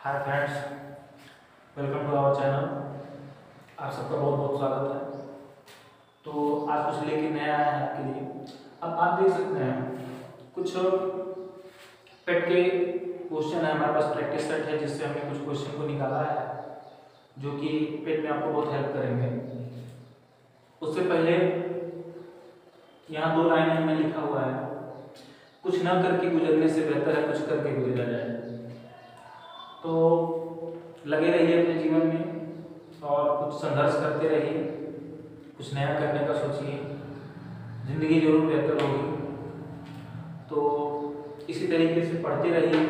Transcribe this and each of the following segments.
Hi friends, welcome to our channel. आप सबका बहुत बहुत स्वागत है। तो आज कुछ लेके नया आया है आपके लिए। अब आप देख सकते हैं कुछ पेट के क्वेश्चन है, हमारे पास प्रैक्टिस सेट है जिससे हमने कुछ क्वेश्चन को निकाला है जो कि पेट में आपको बहुत हेल्प करेंगे। उससे पहले यहाँ 2 लाइनें हमने लिखा हुआ है, कुछ न करके गुजरने से बेहतर है कुछ करके गुजरा जाए। तो लगे रहिए अपने जीवन में और कुछ संघर्ष करते रहिए, कुछ नया करने का सोचिए, ज़िंदगी जरूर बेहतर होगी। तो इसी तरीके से पढ़ते रहिए,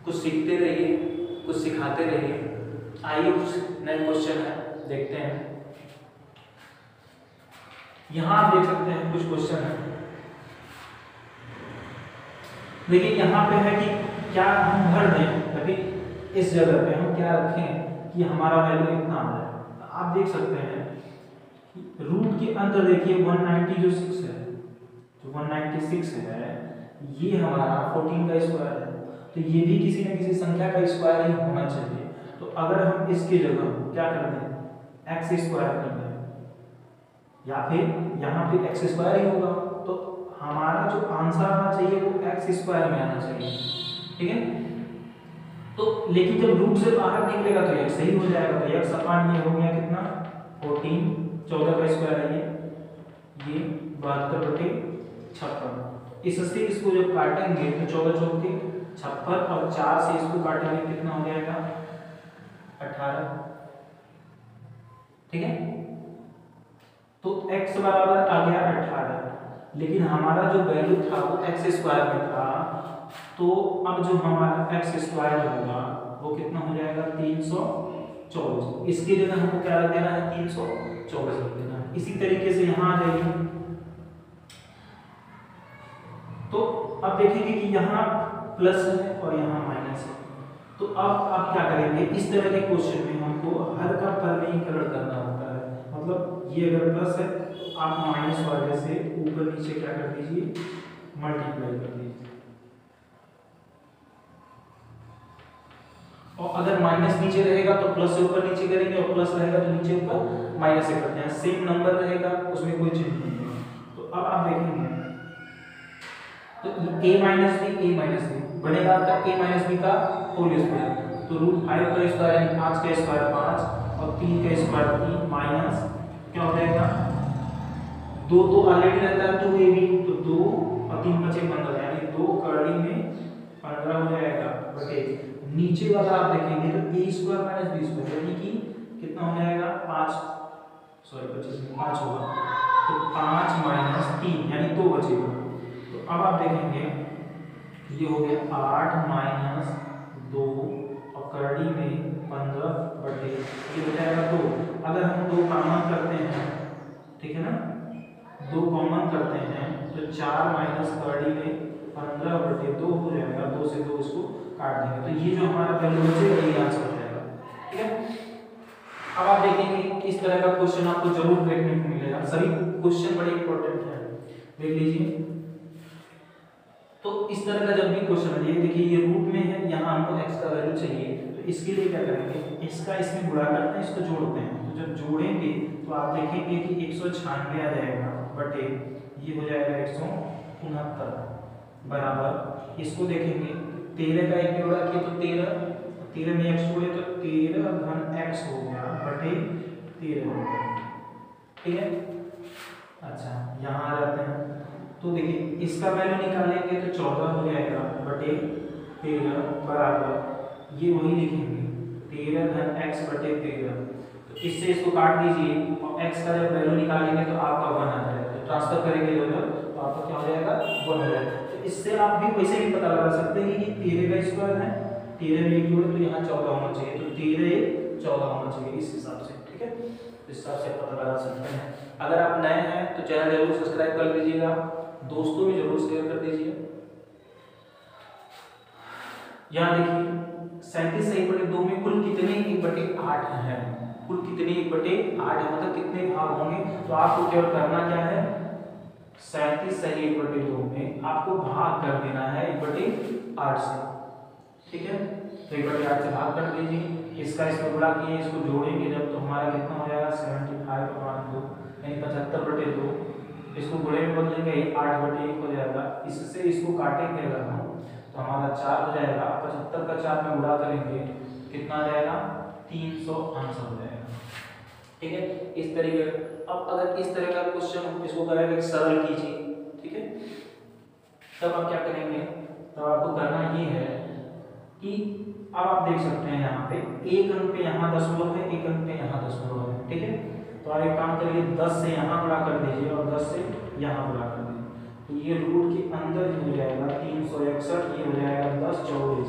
कुछ सीखते रहिए, कुछ सिखाते रहिए। आइए कुछ नए क्वेश्चन है देखते हैं। यहाँ आप देख सकते हैं कुछ क्वेश्चन है। देखिए यहाँ पे है कि क्या हम भर दें, अभी इस जगह पे हम क्या रखें कि हमारा वैल्यू इतना आ जाए। तो आप देख सकते हैं कि रूट के अंदर देखिए 190 जो 6 है, जो 196 है, ये हमारा 14 का स्क्वायर है। तो ये भी किसी न किसी संख्या का स्क्वायर ही होना चाहिए। तो अगर हम इसकी जगह क्या कर दें, एक्स स्क्वायर कर दें या फिर यहाँ पे एक्स स्क्वायर ही होगा, तो हमारा जो आंसर आना चाहिए वो एक्स स्क्वायर में आना चाहिए। ठीक है। तो लेकिन जब रूट से बाहर निकलेगा तो ये सही हो जाएगा। तो x अपान ये हो गया कितना, 14, 14 का स्क्वायर है ये 72/56। इससे इसको जब काटेंगे तो 14 चौके 56 और 4 से इसको काटेंगे कितना हो जाएगा, 18। ठीक है। तो x बराबर आ गया 18, लेकिन हमारा जो वैल्यू था वो एक्स स्क्वायर में था। तो अब जो हमारा एक्स स्क्वायर होगा वो कितना हो जाएगा, 324। इसकी जगह हमको क्या रख देना है, 324 रख देना है। इसी तरीके से यहाँ आ जाएगी। तो अब देखेंगे कि यहाँ प्लस है और यहाँ माइनस है। तो अब आप क्या करेंगे, इस तरह के क्वेश्चन में हमको हर का परिमेयीकरण करना होता है। मतलब ये अगर प्लस है तो आप माइनस वाले से ऊपर नीचे क्या कर दीजिए, मल्टीप्लाई कर दीजिए। और अगर माइनस नीचे रहेगा तो प्लस से ऊपर नीचे करेंगे, और प्लस रहेगा तो नीचे ऊपर माइनस से करते हैं। सेम नंबर रहेगा, उसमें कोई चेंज नहीं है। तो अब आप देखेंगे तो a माइनस बी बनेगा आपका a माइनस बी का होल स्क्वायर। तो रूट 5 का स्क्वायर यानी 5 का स्क्वायर 5 और 3 का स्क्वायर 3 माइनस क्या हो जाएगा, 2 तो ऑलरेडी रहता है 2ab, तो 2 और 3 बचे 15 यानी 2 कर्ली में 15 हो जाएगा बटे नीचे वाला आप देखेंगे तो a square minus b square यानी कि कितना हो जाएगा, 25 में 5 होगा। तो 5 माइनस 3 यानी 2 बचेगा। तो अब आप देखेंगे ये हो गया 8 माइनस 2 और कर्ली में 15 बटे ये हो जाएगा 2। अगर हम 2 कॉमन करते हैं, ठीक है ना, 2 कॉमन करते हैं तो 4 माइनस कर्ली में 15 बटे 2 हो जाएगा। 2 से 2 इसको काट देंगे तो ये जो हमारा वैल्यू बचेगा यही आंसर हो जाएगा। ठीक है। अब आप देखेंगे कि इस तरह का क्वेश्चन आपको जरूर देखने को मिलेगा। सभी क्वेश्चन बड़े इंपॉर्टेंट हैं, देख लीजिए। तो इस तरह का जब भी क्वेश्चन है, ये देखिए ये रूट में है, यहाँ हमको x का वैल्यू चाहिए। तो इसके लिए क्या करेंगे, इसका इसमें गुणा करते हैं, इसको जोड़ते हैं। तो जब जोड़ेंगे तो आप देखेंगे कि 196 आ जाएगा बटे ये हो जाएगा 169 बराबर, इसको देखेंगे 13 का 1 जोड़ा किया तो 13 में x जोड़े तो 13 घन x हो गया बटे 13। ठीक है। अच्छा यहाँ आ जाते हैं तो देखिए इसका वैल्यू निकालेंगे तो 14 हो जाएगा बटे 13 बराबर ये वही लिखेंगे 13 घन x बटे 13। तो इससे इसको काट दीजिए और x का जब वैल्यू निकालेंगे तो आपका 1 आ जाएगा। तो ट्रांसफर करेंगे इधर तो आपका क्या हो जाएगा, 1 हो जाएगा। तो इससे आप भी वैसे भी पता लगा सकते हैं कि 13 का स्क्वायर है, 13 में 1 जोड़े तो यहाँ 14 होना चाहिए। तो 13 14 होना चाहिए इस हिसाब से। ठीक है। इस हिसाब से पता लगा सकते हैं। अगर आप नए हैं तो चैनल जरूर सब्सक्राइब कर लीजिएगा, दोस्तों में जरूर शेयर कर दीजिए। यहाँ देखिए 37 सही बटे 2 में कुल कितने 1/8 हैं, कुल कितने 1/8 है, मतलब कितने भाग होंगे। तो आपको केवल करना क्या है, 37 सही 1/2 में आपको भाग कर देना है 1/8 से। ठीक है। तो 1/8 से भाग कर दीजिए, इसका इसमें गुणा किए, इसको जोड़ेंगे जब तो हमारा कितना हो जाएगा 75/2 यानी 75/2। इसको गुणे में बदलेंगे 8/1 हो जाएगा। इससे इसको काटेंगे अगर हम तो हमारा 4 हो जाएगा। 75 का 4 में गुणा करेंगे कितना आ जाएगा 300 आंसर हो जाएगा। ठीक है, इस तरीके। अब अगर इस तरह का क्वेश्चन इसको करेंगे सरल कीजिए, ठीक है। तब आप क्या करेंगे, तब आपको करना ये है कि अब आप देख सकते हैं यहाँ पे एक अंक पे यहाँ दशमलव है, एक अंक पे यहाँ दशमलव है, ठीक है। तो आप एक काम करिए 10 से यहाँ गुणा कर दीजिए और 10 से यहाँ गुणा कर दीजिए। तो ये रूट के अंदर ही हो जाएगा 361, ये हो जाएगा 10 24,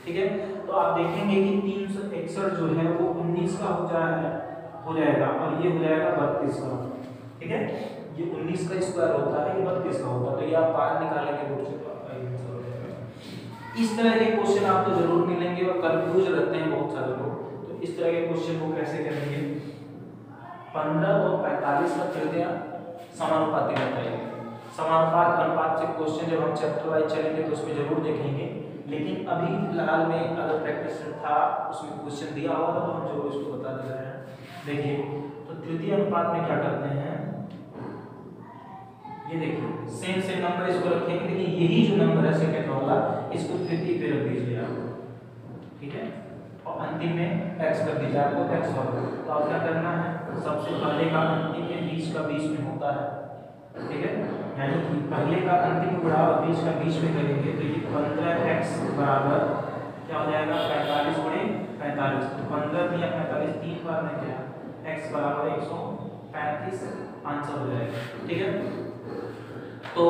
ठीक है। तो आप देखेंगे कि 361 जो है वो 19 का हो जाएगा और ये हो जाएगा 32 का, ठीक है। ये 19 का स्क्वायर होता है, ये 32 का होता है। तो ये आप बाहर निकालेंगे रूट से तो आपका ये आंसर हो जाएगा। इस तरह के क्वेश्चन आपको जरूर मिलेंगे और कंफ्यूज रहते हैं बहुत सारे लोग। तो इस तरह के क्वेश्चन को कैसे करेंगे, 15 और 45 का तृतीय समानुपाती बताइए। समानुपात अनुपात से क्वेश्चन जब हम चैप्टर वाइज चलेंगे तो उसमें जरूर देखेंगे, लेकिन अभी फिलहाल में अगर प्रैक्टिस था उसमें क्वेश्चन दिया हुआ था तो हम जरूर इसको बता दे रहे हैं। देखिए, तो तृतीय अनुपात में क्या करते हैं, ये देखिए सेम नंबर इसको रखेंगे, लेकिन यही जो नंबर है सेकंड वाला इसको तृतीय पे रख दीजिए आप, ठीक है। और अंतिम में x कर दीजिए, आपको x होगा। तो आप क्या करना है, सबसे पहले का अंतिम में बीच का बीच में होता है, ठीक है। यानी कि पहले का अंतिम गुणा और बीच का बीच में करेंगे तो ये 15x बराबर क्या हो जाएगा 45 गुणे 45। तो 15 दिया 45 3 बार में क्या x बराबर 135 आंसर हो जाएगा, ठीक है। तो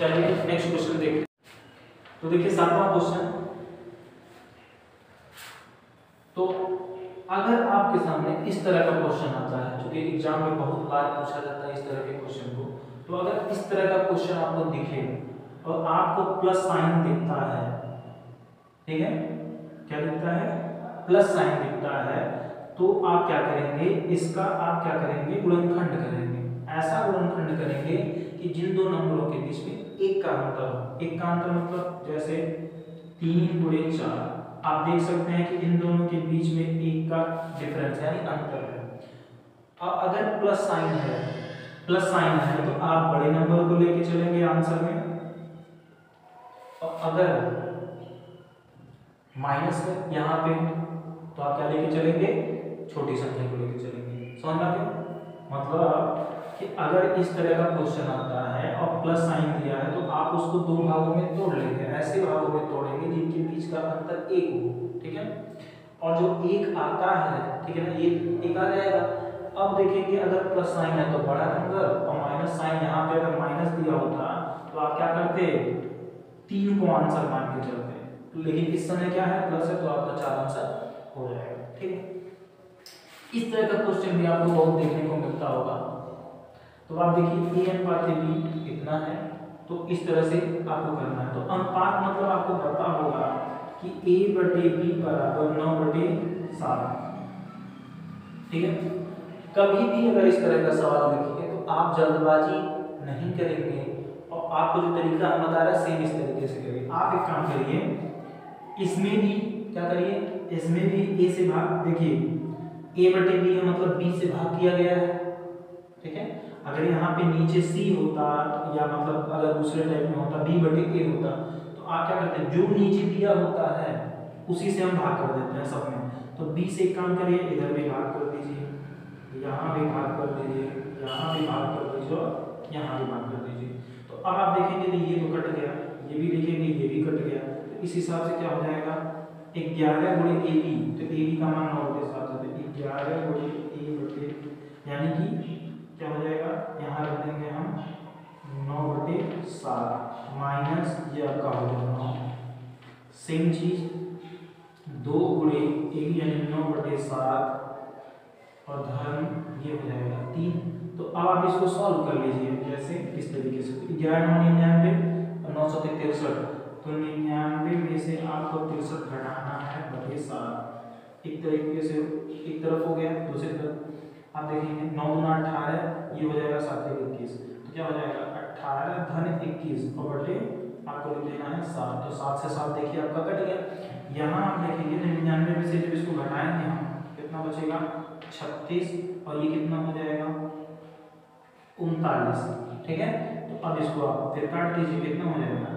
चलिए नेक्स्ट क्वेश्चन देखते हैं। तो देखिए 7वां क्वेश्चन। तो अगर आपके सामने इस तरह का क्वेश्चन आता है, जो कि एग्जाम में बहुत बार पूछा जाता है इस तरह के क्वेश्चन को, तो अगर इस तरह का क्वेश्चन आपको दिखे और आपको प्लस साइन दिखता है, ठीक है, क्या दिखता है प्लस साइन दिखता है, तो आप क्या करेंगे, इसका आप क्या करेंगे गुणनखंड करेंगे। ऐसा गुणनखंड करेंगे कि जिन दो नंबरों के बीच में एक का अंतर हो। एक का अंतर मतलब जैसे 3 गुणे 4, आप देख सकते हैं कि इन दोनों के बीच में एक का डिफरेंस यानी अंतर है। और अगर प्लस साइन है तो आप बड़े नंबर को लेके चलेंगे आंसर में, और अगर माइनस है यहाँ पे तो आप क्या लेके चलेंगे, छोटी संख्या को लेके चलेंगे। समझ में आ गया? मतलब कि अगर इस तरह का क्वेश्चन आता है और प्लस साइन दिया है तो आप उसको दो भागों में तोड़ लेंगे, ऐसे भागों में तोड़ेंगे जिनके बीच का अंतर एक हो, ठीक है। और जो एक आता है, ठीक है ना, ये एक आ जाएगा। अब देखेंगे अगर प्लस साइन है तो बड़ा नंबर, और माइनस साइन यहाँ पे अगर माइनस दिया होता तो आप क्या करते, 3 को आंसर मान के चलते। लेकिन इस समय क्या है, प्लस है तो आपका 4 आंसर हो जाएगा, ठीक है। इस तरह का क्वेश्चन भी आपको बहुत देखने को मिलता होगा। तो आप देखिए a अनुपात b कितना है, तो इस तरह से आपको करना है। तो अनुपात मतलब आपको पता होगा कि a/b बराबर 9/7, ठीक है। कभी भी अगर इस तरह का सवाल लिखिए तो आप जल्दबाजी नहीं करेंगे, और आपको जो तरीका हम बता रहे हैं सेम इस तरीके से करिए। आप एक काम करिए, इसमें भी क्या करिए, इसमें भी a से भाग, देखिए a/b है मतलब b से भाग किया गया है, ठीक है। अगर यहाँ पे नीचे c होता, या मतलब अगर दूसरे टाइप में होता b/a होता, तो आप क्या करते हैं, जो नीचे दिया होता है उसी से हम भाग कर देते हैं सब में। तो b से एक काम करिए, इधर भी भाग कर दीजिए, यहाँ भी भाग कर दीजिए, यहाँ भी भाग कर दीजिए, और यहाँ भी भाग कर दीजिए। तो अब आप देखेंगे तो ये तो कट गया, ये भी देखेंगे ये भी कट गया। तो इस हिसाब से क्या हो जाएगा, 11 गुणे ab, तो ab का मान 9/7 है, 11 गुणे a/, यानी कि क्या हो जाएगा, यहाँ रख देंगे हम 9/7 माइनस ये आपका हो जाएगा 9। सेम चीज 2 गुणे ab यानी 9/7 और धन ये हो जाएगा 3। तो अब आप इसको सॉल्व कर लीजिए, जैसे इस तरीके से 11 9 99 और 9 7 63, तो 99 में से आपको 63 घटाना है बटे 7। एक तरीके से एक तरफ हो गया, दूसरी तरफ आप देखेंगे 9 गुना 18, ये हो जाएगा 7 21, तो क्या हो जाएगा 18 धन 21 और बटे आपको लिख लेना है 7। तो 7 से 7 देखिए आपका कट गया। यहाँ आप देखेंगे 99 में से जब इसको घटाएंगे हम कितना बचेगा 36 और ये कितना हो जाएगा 39। ठीक है, तो अब इसको आप फिर काट लीजिए, कितना हो जाएगा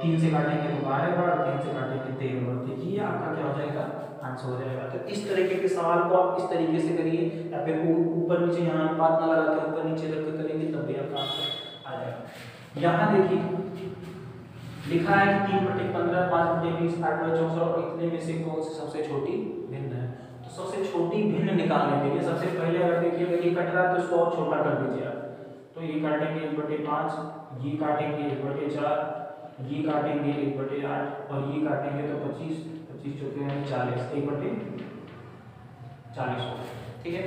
3 से काटेंगे तो 12 बार, 3 से काटेंगे 13 बार। देखिए आपका क्या हो जाएगा आंसर हो जाएगा। तो इस तरीके के सवाल को आप इस तरीके से करिए, या फिर ऊपर नीचे यहाँ अनुपात ना लगा के ऊपर नीचे रख कर करेंगे तब भी आपका आंसर आ जाएगा। यहाँ देखिए लिखा है कि 3/15, 5/20, 8/64 और इतने में से कौन सी सबसे छोटी भिन्न है। तो सबसे छोटी भिन्न निकालने के लिए सबसे पहले अगर देखिए अगर ये कट रहा है तो इसको और छोटा कर दीजिए आप। तो ये काटेंगे 1/5, ये काटेंगे 1/4, ये काटेंगे 1/8 और ये काटेंगे तो 25, 25 चौके हैं 40, 1/40 हो। ठीक है,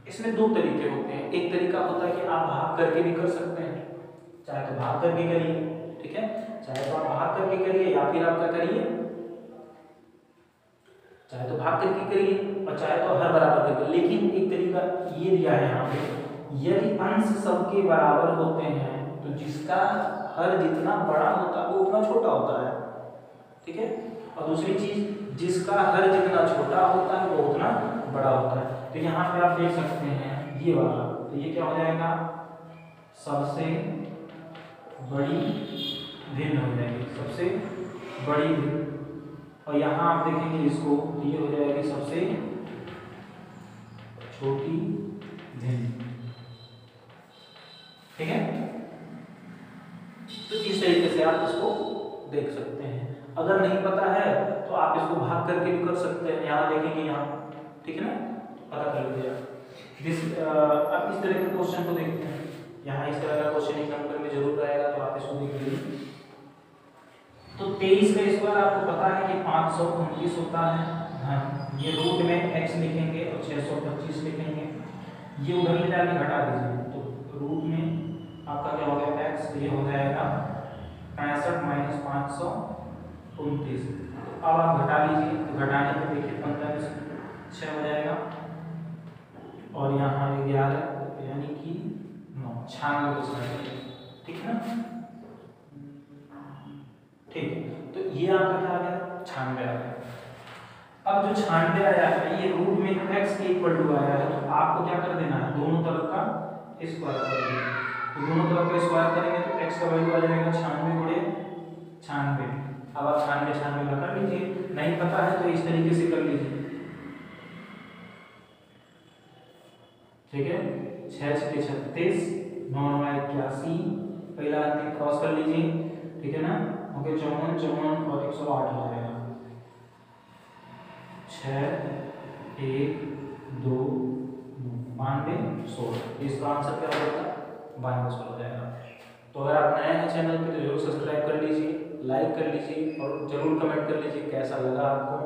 इसमें दो तरीके होते हैं। एक तरीका होता है कि आप भाग करके भी कर सकते हैं, चाहे तो भाग करके करिए, ठीक है, चाहे तो आप भाग करके करिए या फिर आप क्या करिए, चाहे तो भाग करके करिए और चाहे तो हर बराबर करके। लेकिन एक तरीका ये दिया है यहाँ पे, यदि अंश सबके बराबर होते हैं तो जिसका हर जितना बड़ा होता है वो उतना छोटा होता है। ठीक है, और दूसरी चीज जिसका हर जितना छोटा होता है वो उतना बड़ा होता है। तो यहाँ पे आप देख सकते हैं ये वाला, तो ये क्या हो जाएगा सबसे बड़ी भिन्न हो जाएगी, सबसे बड़ी भिन्न। और यहाँ आप देखेंगे इसको ये हो जाएगी सबसे छोटी भिन्न। ठीक है, तो इस तरीके से आप इसको देख सकते हैं। अगर नहीं पता है तो आप इसको भाग करके भी कर सकते हैं। यहाँ देखेंगे यहाँ, ठीक है ना, पता कर लीजिए आप इस तरह के क्वेश्चन को देखते हैं। यहाँ इस तरह का क्वेश्चन एक नंबर में जरूर आएगा, तो आप इसको देख लीजिए। तो 23 का स्क्वायर आपको पता है कि 529 होता है। हाँ, ये रूट में x लिखेंगे और 625 लिखेंगे, ये उधर ले जाके घटा दीजिए तो रूट में आपका क्या हो गया x, ये हो जाएगा 65 - 529। तो अब आप घटा लीजिए, तो घटाने पे देखिए 15 में से 6 हो जाएगा और यहाँ 11 यानी कि 96। ठीक है ना, ठीक है, तो ये आपका क्या आ गया 96 आ गया। अब जो 96 आया है ये रूट में x के इक्वल टू आया है, तो आपको क्या कर देना है दोनों तरफ का स्क्वायर कर देना। तो दोनों तरफ का स्क्वायर करेंगे तो x का वैल्यू आ जाएगा 96 × 96। अब आप 96 96 कर लीजिए, नहीं पता है तो इस तरीके से कर लीजिए। ठीक है, 6 × 36, 9 × 81, पहला अंतिम क्रॉस कर लीजिए। ठीक है ना, ओके 54 54 और 108 हो जाएगा। 6 1 2 92 16, इसका आंसर क्या हो जाएगा 92 16 हो जाएगा। तो अगर आप नए हैं चैनल पे तो जरूर सब्सक्राइब कर लीजिए, लाइक कर लीजिए और जरूर कमेंट कर लीजिए कैसा लगा आपको।